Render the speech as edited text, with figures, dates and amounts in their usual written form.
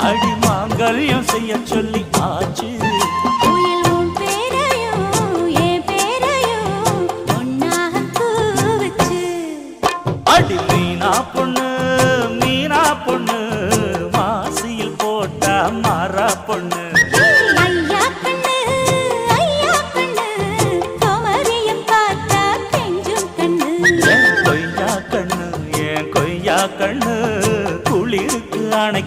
அடி மாங்கல்யம் செய்ய சொல்லி ஆச்சு. அடி மீனா பொண்ணு மாசியில் போட்டா மாறா பொண்ணு.